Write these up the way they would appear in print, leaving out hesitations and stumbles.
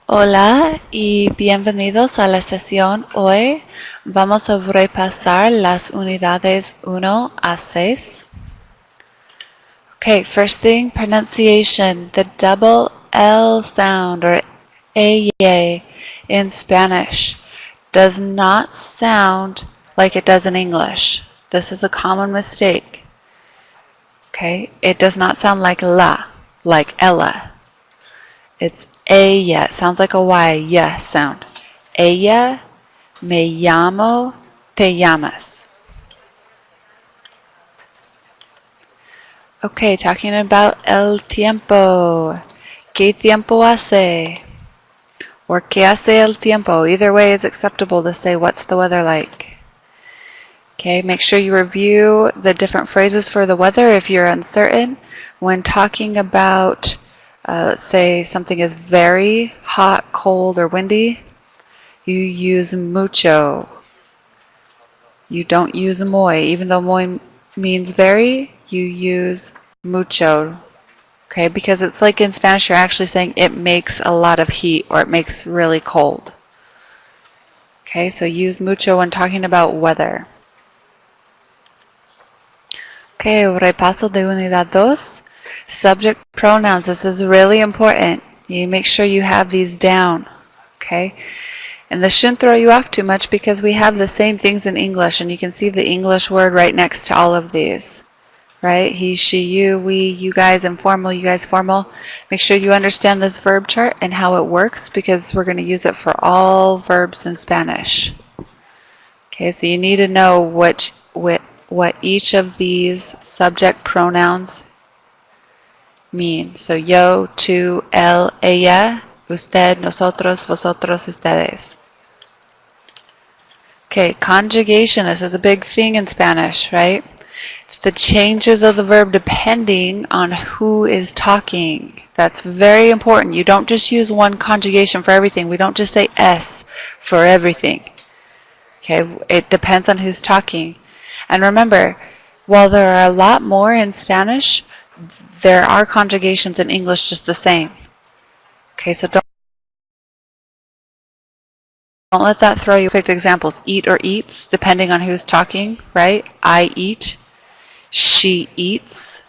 Hola y bienvenidos a la sesión. Hoy vamos a repasar las unidades 1 a 6. Okay, first thing, pronunciation. The double L sound or ella in Spanish does not sound like it does in English. This is a common mistake. Okay, it does not sound like la, like Ella. It's ella. It sounds like a Y, yeah sound. Ella, me llamo, te llamas. Okay, talking about el tiempo. ¿Qué tiempo hace? Or ¿qué hace el tiempo? Either way is acceptable to say what's the weather like. Okay, make sure you review the different phrases for the weather if you're uncertain. When talking about, let's say something is very hot, cold, or windy, you use mucho. You don't use muy. Even though muy means very, you use mucho. Okay, because it's like in Spanish you're actually saying it makes a lot of heat or it makes really cold. Okay, so use mucho when talking about weather. Okay, repaso de unidad 2. Subject pronouns. This is really important. You make sure you have these down. Okay, and this shouldn't throw you off too much because we have the same things in English and you can see the English word right next to all of these. Right? He, she, you, we, you guys informal, you guys formal. Make sure you understand this verb chart and how it works because we're going to use it for all verbs in Spanish. Okay, so you need to know what each of these subject pronouns mean. So yo, tú, él, ella, usted, nosotros, vosotros, ustedes. Okay, conjugation. This is a big thing in Spanish, right? It's the changes of the verb depending on who is talking. That's very important. You don't just use one conjugation for everything. We don't just say S for everything. Okay, it depends on who's talking. And remember, while there are a lot more in Spanish, there are conjugations in English just the same. Okay, so don't let that throw you. Perfect examples. Eat or eats, depending on who's talking, right? I eat. She eats.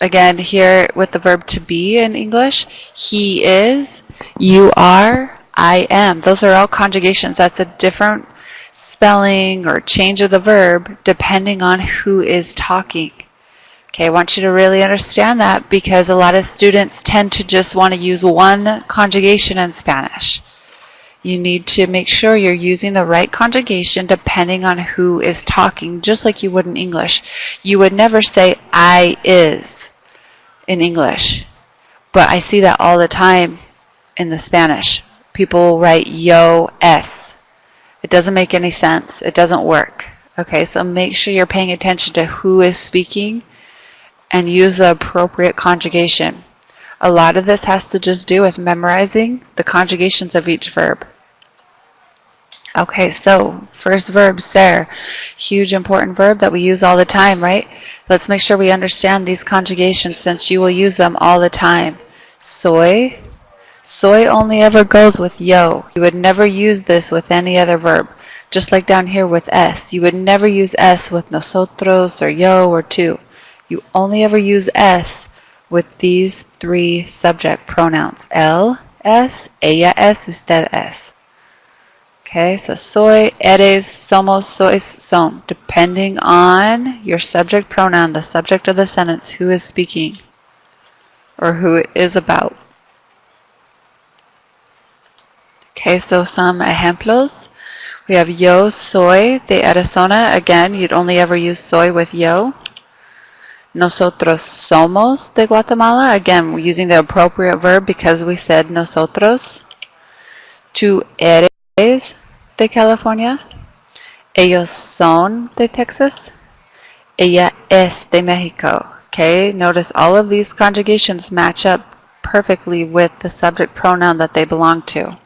Again, here with the verb to be in English, he is, you are, I am. Those are all conjugations. That's a different spelling or change of the verb depending on who is talking. Okay, I want you to really understand that because a lot of students tend to just want to use one conjugation in Spanish. You need to make sure you're using the right conjugation depending on who is talking, just like you would in English. You would never say I is in English, but I see that all the time in the Spanish. People write yo es. It doesn't make any sense. It doesn't work. Okay, so make sure you're paying attention to who is speaking and use the appropriate conjugation. A lot of this has to just do with memorizing the conjugations of each verb. Okay, so first verb, ser. Huge important verb that we use all the time, right? Let's make sure we understand these conjugations since you will use them all the time. Soy. Soy only ever goes with yo. You would never use this with any other verb. Just like down here with es. You would never use es with nosotros or yo or tú. You only ever use es with these three subject pronouns. Él es, ella es, usted es. Okay, so soy, eres, somos, sois, son. Depending on your subject pronoun, the subject of the sentence, who is speaking or who it is about. Okay, so some ejemplos. We have yo soy de Arizona. Again, you'd only ever use soy with yo. Nosotros somos de Guatemala. Again, we're using the appropriate verb because we said nosotros. Tú eres de California. Ellos son de Texas. Ella es de Mexico. Okay, notice all of these conjugations match up perfectly with the subject pronoun that they belong to.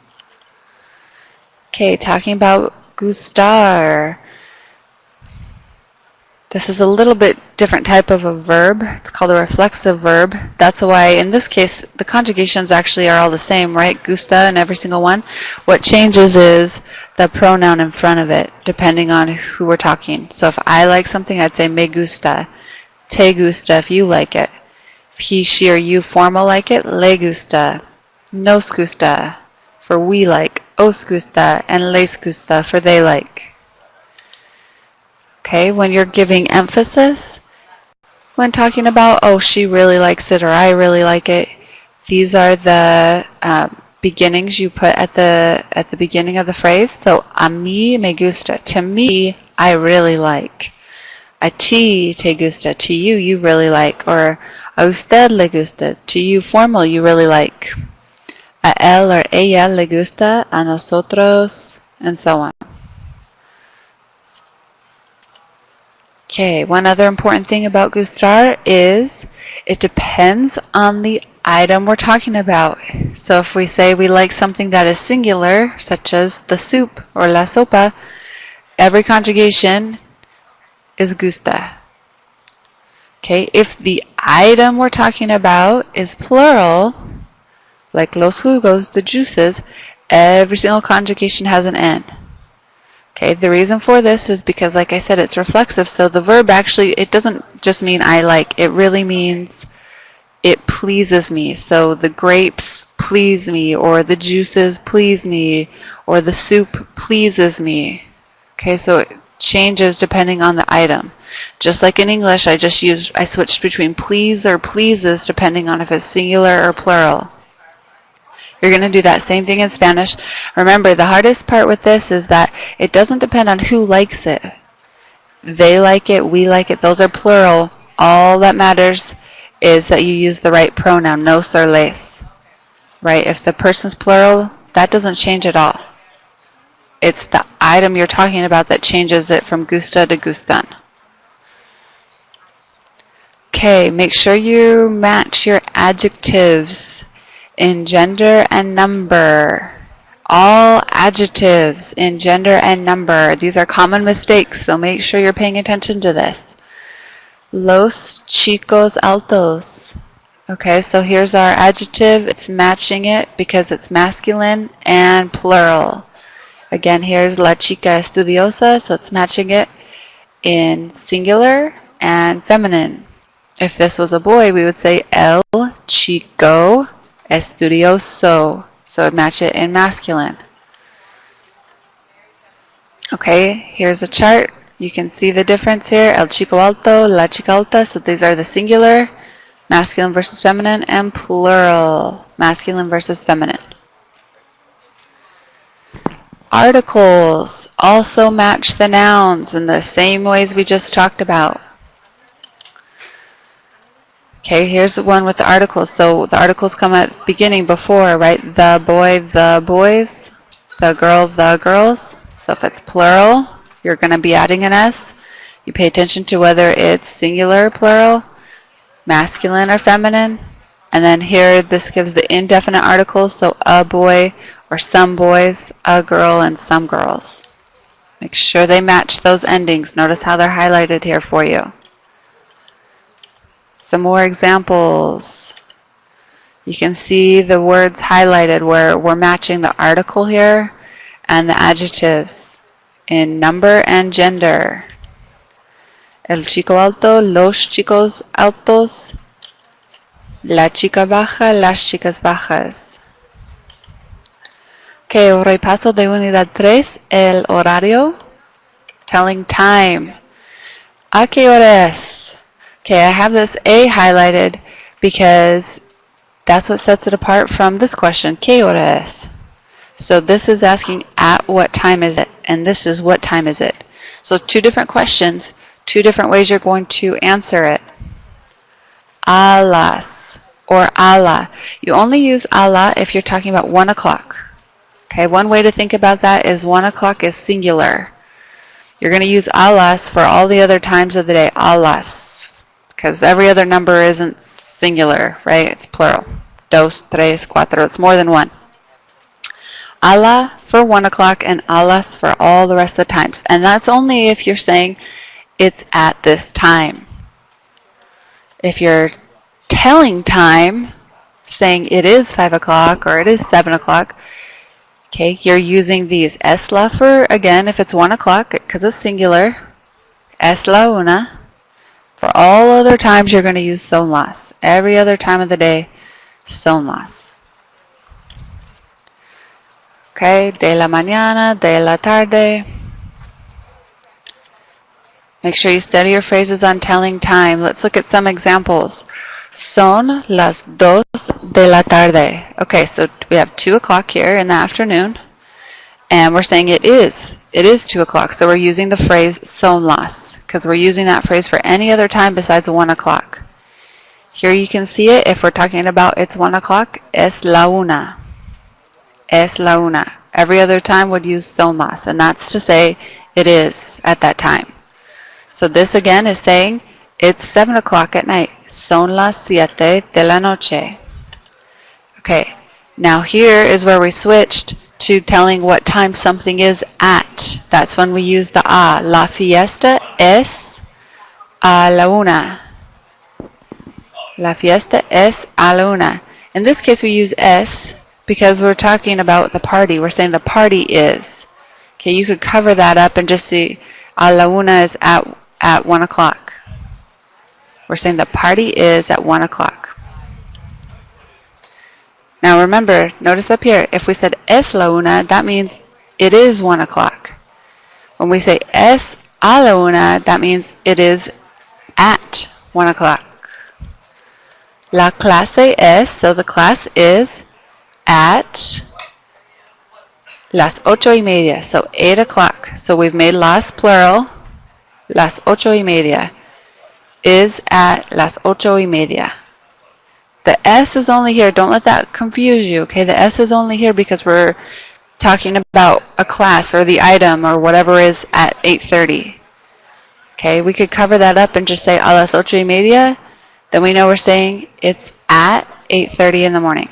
Okay, talking about gustar. This is a little bit different type of a verb. It's called a reflexive verb. That's why in this case the conjugations actually are all the same, right? Gusta in every single one. What changes is the pronoun in front of it, depending on who we're talking. So if I like something, I'd say me gusta. Te gusta if you like it. If he, she, or you formal like it, le gusta. Nos gusta for we like. Os gusta and les gusta for they like. Okay, when you're giving emphasis, when talking about, oh, she really likes it or I really like it, these are the beginnings you put at the beginning of the phrase. So, a mí me gusta. To me, I really like. A ti te gusta. To you, you really like. Or a usted le gusta. To you, formal, you really like. A él or ella le gusta. A nosotros, and so on. Okay, one other important thing about gustar is it depends on the item we're talking about. So if we say we like something that is singular, such as the soup or la sopa, every conjugation is gusta. Okay, if the item we're talking about is plural, like los jugos, the juices, every single conjugation has an N. Okay, the reason for this is because, like I said, it's reflexive. So the verb actually, it doesn't just mean I like. It really means it pleases me. So the grapes please me, or the juices please me, or the soup pleases me. Okay, so it changes depending on the item. Just like in English, I switched between please or pleases depending on if it's singular or plural. You're going to do that same thing in Spanish. Remember, the hardest part with this is that it doesn't depend on who likes it. They like it, we like it, those are plural. All that matters is that you use the right pronoun, nos or les. Right? If the person's plural, that doesn't change at all. It's the item you're talking about that changes it from gusta to gustan. Okay, make sure you match your adjectives in gender and number. All adjectives in gender and number. These are common mistakes, so make sure you're paying attention to this. Los chicos altos. Okay, so here's our adjective. It's matching it because it's masculine and plural. Again, here's la chica estudiosa, so it's matching it in singular and feminine. If this was a boy, we would say el chico estudioso, so it'd match it in masculine. Okay, here's a chart. You can see the difference here. El chico alto, la chica alta. So these are the singular, masculine versus feminine, and plural, masculine versus feminine. Articles also match the nouns in the same ways we just talked about. Okay, here's the one with the articles. So the articles come at the beginning before, right? The boy, the boys. The girl, the girls. So if it's plural, you're going to be adding an S. You pay attention to whether it's singular, plural, masculine, or feminine. And then here, this gives the indefinite articles. So a boy or some boys, a girl, and some girls. Make sure they match those endings. Notice how they're highlighted here for you. Some more examples. You can see the words highlighted where we're matching the article here and the adjectives in number and gender. El chico alto, los chicos altos. La chica baja, las chicas bajas. Okay, repaso de unidad 3, el horario, telling time. ¿A qué hora es? Okay, I have this A highlighted because that's what sets it apart from this question, ¿qué hora es? So this is asking at what time is it, and this is what time is it. So two different questions, two different ways you're going to answer it. A las or a la. You only use a la if you're talking about 1 o'clock. Okay, one way to think about that is 1 o'clock is singular. You're going to use a las for all the other times of the day, a las. Because every other number isn't singular, right? It's plural. Dos, tres, cuatro. It's more than one. A la for 1 o'clock and a las for all the rest of the times. And that's only if you're saying it's at this time. If you're telling time, saying it is 5 o'clock or it is 7 o'clock, okay, you're using these. Es la for, again, if it's 1 o'clock, because it's singular. Es la una. For all other times, you're going to use son las. Every other time of the day, son las. Okay, de la mañana, de la tarde. Make sure you study your phrases on telling time. Let's look at some examples. Son las 2 de la tarde. Okay, so we have 2 o'clock here in the afternoon. And we're saying it is. It is 2 o'clock. So we're using the phrase son las, because we're using that phrase for any other time besides 1 o'clock. Here you can see it. If we're talking about it's 1 o'clock, es la una. Es la una. Every other time would use son las, and that's to say it is at that time. So this again is saying it's 7 o'clock at night. Son las 7 de la noche. Okay, now here is where we switched to telling what time something is at. That's when we use the a. La fiesta es a la una. La fiesta es a la una. In this case we use es because we're talking about the party. We're saying the party is. Okay, you could cover that up and just see a la una is at 1 o'clock. We're saying the party is at 1 o'clock. Now remember, notice up here, if we said es la una, that means it is 1 o'clock. When we say es a la una, that means it is at 1 o'clock. La clase es, so the class is at las 8:30, so 8 o'clock. So we've made las plural. Las 8:30 is at las 8:30. The S is only here. Don't let that confuse you, okay? The S is only here because we're talking about a class or the item or whatever is at 8:30. Okay, we could cover that up and just say a las 8:30. Then we know we're saying it's at 8:30 in the morning.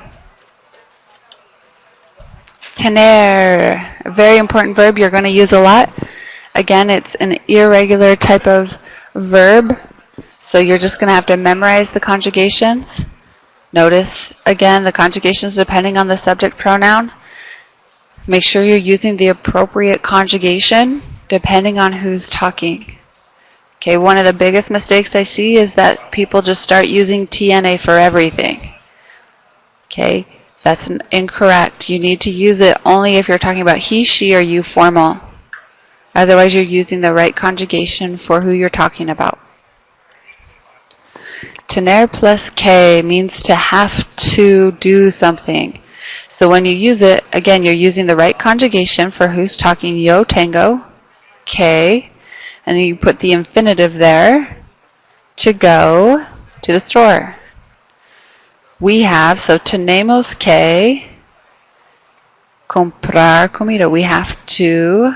Tener, a very important verb you're going to use a lot. Again, it's an irregular type of verb, so you're just going to have to memorize the conjugations. Notice, again, the conjugations depending on the subject pronoun. Make sure you're using the appropriate conjugation depending on who's talking. Okay, one of the biggest mistakes I see is that people just start using TNA for everything. Okay, that's incorrect. You need to use it only if you're talking about he, she, or you formal. Otherwise, you're using the right conjugation for who you're talking about. Tener plus que means to have to do something. So when you use it, again, you're using the right conjugation for who's talking. Yo tengo, que, and then you put the infinitive there to go to the store. We have, so tenemos que comprar comida. We have to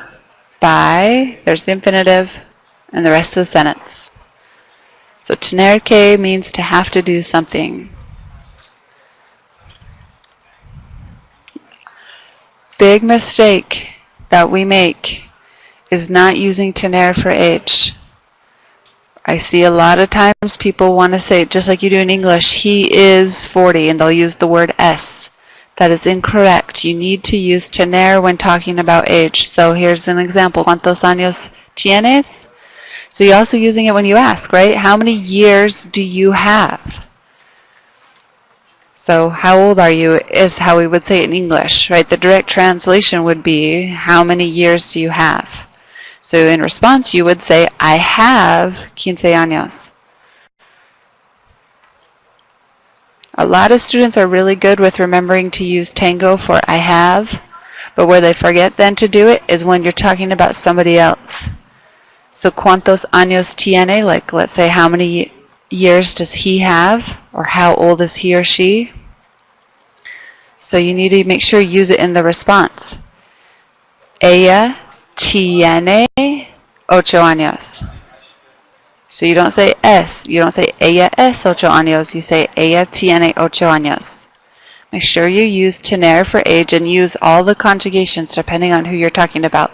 buy, there's the infinitive, and the rest of the sentence. So tener que means to have to do something. Big mistake that we make is not using tener for age. I see a lot of times people want to say, just like you do in English, he is 40, and they'll use the word es. That is incorrect. You need to use tener when talking about age. So here's an example. ¿Cuántos años tienes? So you're also using it when you ask, right? How many years do you have? So how old are you is how we would say it in English, right? The direct translation would be, how many years do you have? So in response, you would say, I have 15 años. A lot of students are really good with remembering to use tengo for I have, but where they forget then to do it is when you're talking about somebody else. So ¿cuántos años tiene? Like, let's say, how many years does he have? Or how old is he or she? So you need to make sure you use it in the response. Ella tiene 8 años. So you don't say es. You don't say ella es 8 años. You say ella tiene 8 años. Make sure you use tener for age and use all the conjugations depending on who you're talking about.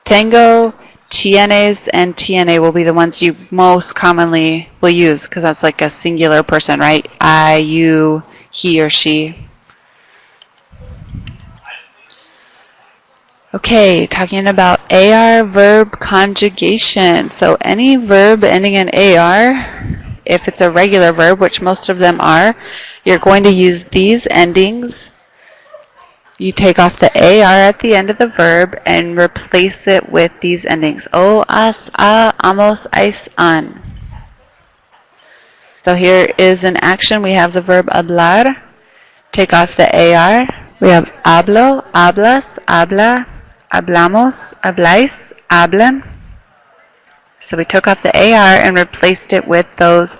Tengo, tienes and tiene will be the ones you most commonly will use because that's like a singular person, right? I, you, he or she. Okay, talking about AR verb conjugation. So any verb ending in AR, if it's a regular verb, which most of them are, you're going to use these endings. You take off the AR at the end of the verb and replace it with these endings. O, as, a, amos, ais, an. So here is an action. We have the verb hablar. Take off the AR. We have hablo, hablas, habla, hablamos, habláis, hablan. So we took off the AR and replaced it with those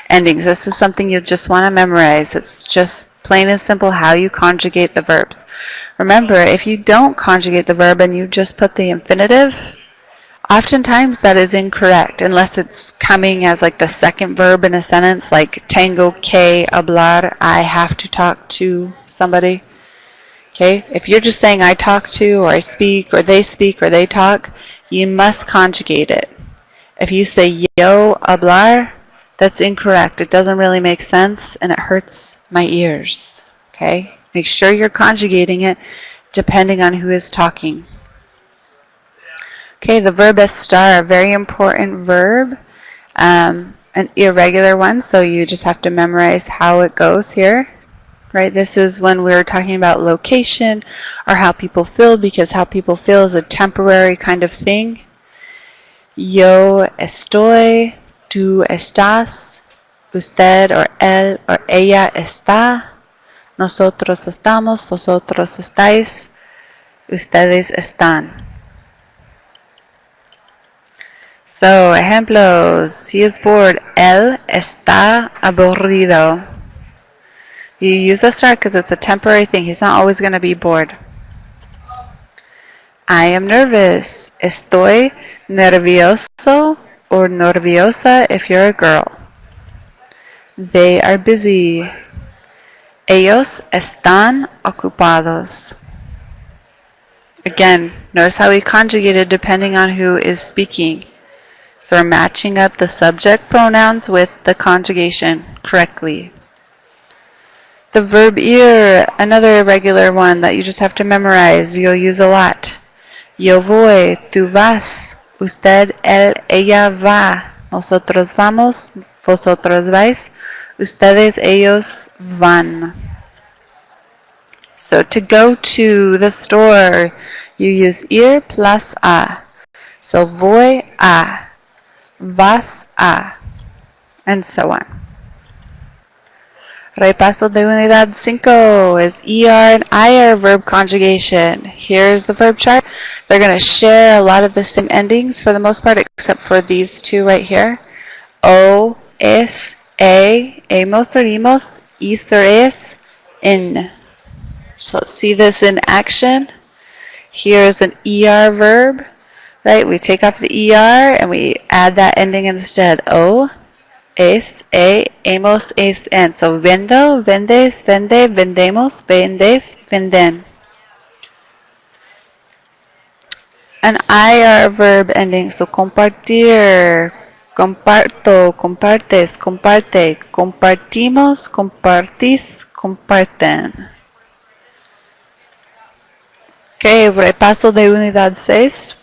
endings. This is something you just want to memorize. It's just plain and simple how you conjugate the verbs. Remember, if you don't conjugate the verb and you just put the infinitive, oftentimes that is incorrect unless it's coming as like the second verb in a sentence, like tengo que hablar, I have to talk to somebody. Okay, if you're just saying I talk to, or I speak, or they talk, you must conjugate it. If you say yo hablar, that's incorrect. It doesn't really make sense and it hurts my ears. Okay, make sure you're conjugating it depending on who is talking. Okay, the verb estar, a very important verb, an irregular one, so you just have to memorize how it goes here. Right, this is when we're talking about location or how people feel, because how people feel is a temporary kind of thing. Yo estoy, tú estás, usted or él or ella está, nosotros estamos, vosotros estáis, ustedes están. So, ejemplos. He is bored. Él está aburrido. You use a start because it's a temporary thing. He's not always going to be bored. I am nervous. Estoy nervioso or nerviosa if you're a girl. They are busy. Ellos están ocupados. Again, notice how we conjugated depending on who is speaking. So we're matching up the subject pronouns with the conjugation correctly. The verb ir, another irregular one that you just have to memorize. You'll use a lot. Yo voy, tú vas, usted, él, ella va, nosotros vamos, vosotros vais, ustedes, ellos van. So to go to the store, you use ir plus a. So voy a, vas a, and so on. Repaso de unidad 5 is ER and IR verb conjugation. Here's the verb chart. They're going to share a lot of the same endings for the most part, except for these two right here. O, es, a, amos or imos, is or es, in. So see this in action. Here's an ER verb, right? We take off the ER and we add that ending instead. O, es, a, amos, es, en. So vendo, vendes, vende, vendemos, vendes, venden. An IR verb ending. So compartir, comparto, compartes, comparte, compartimos, compartís, comparten. Okay, repaso de unidad 6.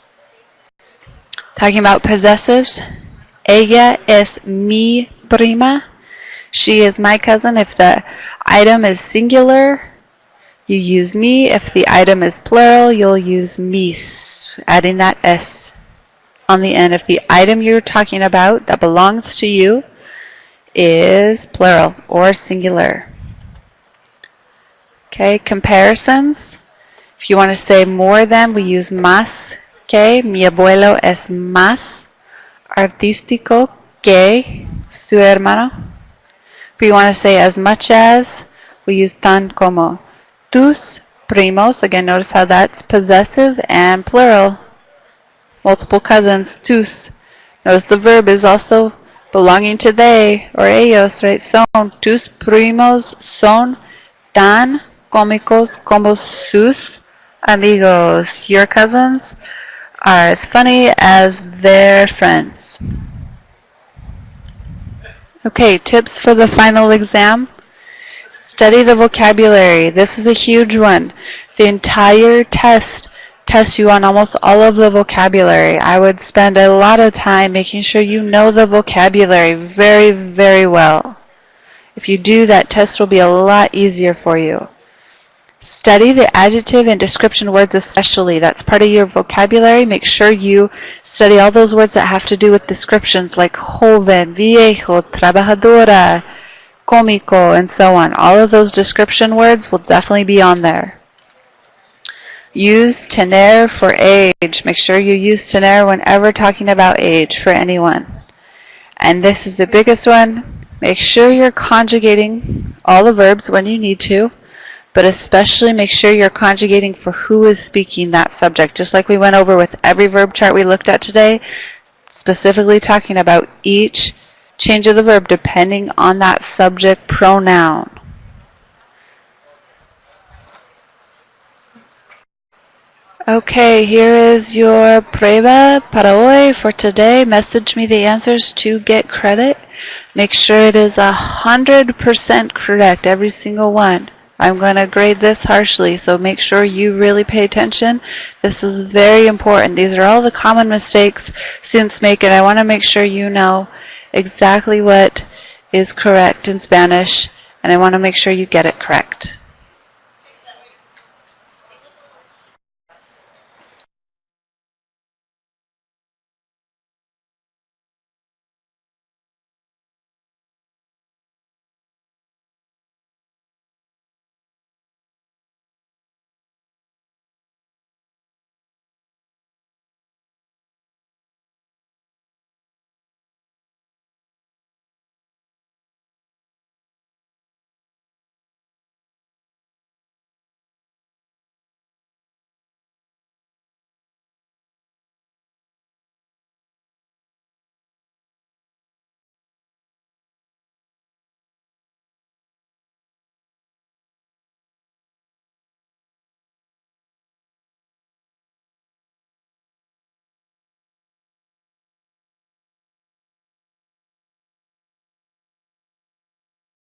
Talking about possessives. Ella es mi prima. She is my cousin. If the item is singular, you use mi. If the item is plural, you'll use mis, adding that s on the end. If the item you're talking about that belongs to you is plural or singular. Okay, comparisons. If you want to say more than, we use más. Okay, mi abuelo es más artístico que su hermano. If you want to say as much as, we use tan como. Tus primos, again, notice how that's possessive and plural. Multiple cousins, tus. Notice the verb is also belonging to they or ellos, right? Son. Tus primos son tan cómicos como sus amigos. Your cousins are as funny as their friends. Okay, tips for the final exam. Study the vocabulary. This is a huge one. The entire test tests you on almost all of the vocabulary. I would spend a lot of time making sure you know the vocabulary very, very well. If you do, that test will be a lot easier for you. Study the adjective and description words especially. That's part of your vocabulary. Make sure you study all those words that have to do with descriptions like joven, viejo, trabajadora, cómico, and so on. All of those description words will definitely be on there. Use tener for age. Make sure you use tener whenever talking about age for anyone. And this is the biggest one. Make sure you're conjugating all the verbs when you need to, but especially make sure you're conjugating for who is speaking that subject, just like we went over with every verb chart we looked at today, specifically talking about each change of the verb depending on that subject pronoun. Okay, here is your prueba para hoy for today. Message me the answers to get credit. Make sure it is 100% correct, every single one. I'm going to grade this harshly, so make sure you really pay attention. This is very important. These are all the common mistakes students make, and I want to make sure you know exactly what is correct in Spanish, and I want to make sure you get it correct.